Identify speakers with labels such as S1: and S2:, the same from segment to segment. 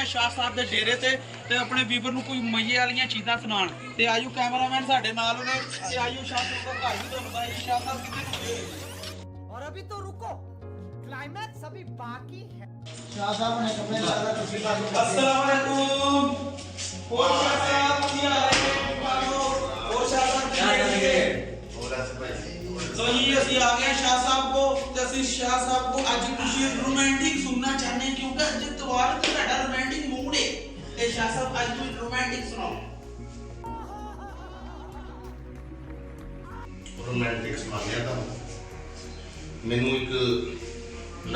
S1: शाह साहब दे डेरे ते अपने वीवर नूं कोई मज़े वालियां चीज़ां सुनाण। ते आयु कैमरामैन साडे नाल ने ते आयु शाह साहब दा घर भी तुहानूं पता है शाह साहब कित्थे रुके
S2: और अभी तो रुको, क्लाइमैक्स अभी बाकी है।
S3: शाह साहब ने कपड़े लगा तुसी बाजू
S1: अस्सलाम वालेकुम और शाह साहब की हाल है बालो और शाह साहब क्या करेंगे तो ये ਅਸੀਂ आ गए शाह साहब को ਤੇ ਅਸੀਂ शाह साहब को ਅੱਜ ਕੁਝ रोमांटिक सुनना चाहते हैं क्योंकि ਅੱਜ ਤਵਾਰ ਤੇ ਸਾਡਾ रोमांटिक मूड है ਤੇ शाह साहब ਅੱਜ ਕੋਈ रोमांटिक सुनाओ
S4: रोमांटिक सुनाने था मैनू एक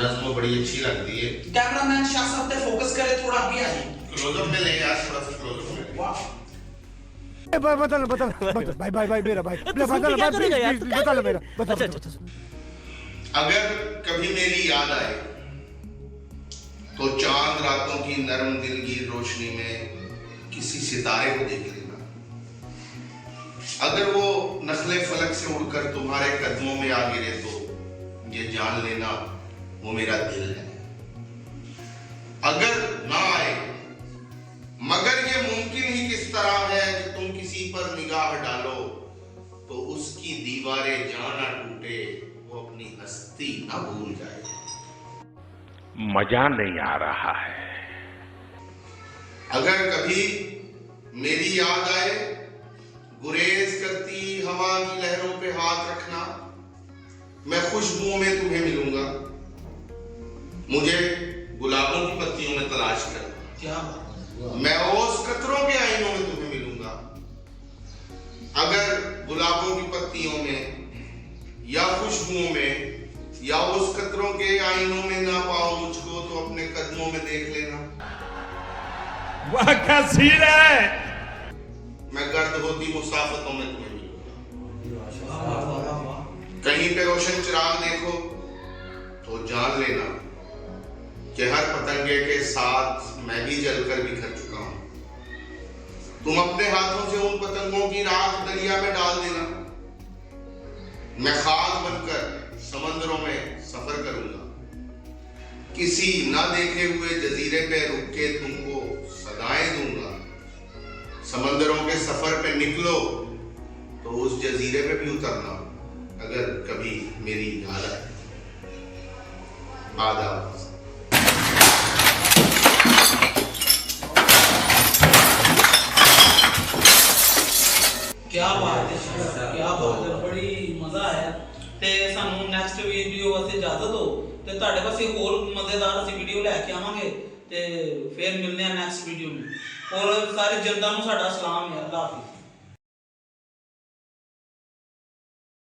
S4: नज़्म बड़ी अच्छी लगती है।
S1: कैमरामैन शाह साहब पे फोकस करे थोड़ा आगे आ जाए
S4: क्लोजअप में ले यार थोड़ा सा क्लोजअप में
S1: वाह
S3: बदल भाई भाई भाई मेरा भाई बदल बदल मेरा बदल।
S4: अगर कभी मेरी याद आए तो चांद रातों की नरम दिलगीर रोशनी में किसी सितारे को देख लेना। अगर वो नस्ले फलक से उड़कर तुम्हारे कदमों में आ गिरे तो ये जान लेना वो मेरा दिल है। अगर ना आए मगर ये मुमकिन ही किस तरह है कि तुम किसी पर निगाह डालो तो उसकी दीवारें जान ना टूटे वो अपनी हस्ती ना भूल जाए।
S5: मजा नहीं आ रहा है।
S4: अगर कभी मेरी याद आए गुरेज करती हवा की लहरों पे हाथ रखना। मैं खुशबुओं में तुम्हें मिलूंगा। मुझे गुलाबों की पत्तियों में तलाश करना।
S1: क्या बात
S4: मैं ओस कतरों के आईनों में तुम्हें मिलूंगा। अगर गुलाबों की पत्तियों में या खुशबुओं में या ओस कतरों के आईनों में ना पाओ मुझको तो अपने कदमों में देख लेना।
S5: वाह क्या सीन है।
S4: मैं गर्द होती मुसाफतों में तुम्हें मिलूंगा। कहीं पे रोशन चिराग देखो तो जान लेना कि हर पतंगे के साथ मैं भी जलकर बिखर चुका हूं। तुम अपने हाथों से उन पतंगों की राख दरिया में डाल देना। मैं खाक बनकर समंदरों में सफर करूंगा। किसी ना देखे हुए जजीरे पे रुक के तुमको सदाएं दूंगा। समंदरों के सफर पे निकलो तो उस जजीरे पे भी उतरना अगर कभी मेरी याद आए। आदाब।
S1: क्या बात है क्या बात है बड़ी मजा आया ते सानू नेक्स्ट वीडियो वास्ते इजाजत हो ते ਤੁਹਾਡੇ ਪਾਸੇ ਹੋਰ ਮਜ਼ੇਦਾਰ ਅਸੀਂ ਵੀਡੀਓ ਲੈ ਕੇ ਆਵਾਂਗੇ ਤੇ ਫਿਰ ਮਿਲਦੇ ਆ ਨੈਕਸਟ ਵੀਡੀਓ में और सारे जनता ਨੂੰ ਸਾਡਾ ਸਲਾਮ ਹੈ। ਅੱਲਾਹ ਹਾਫਿਜ਼।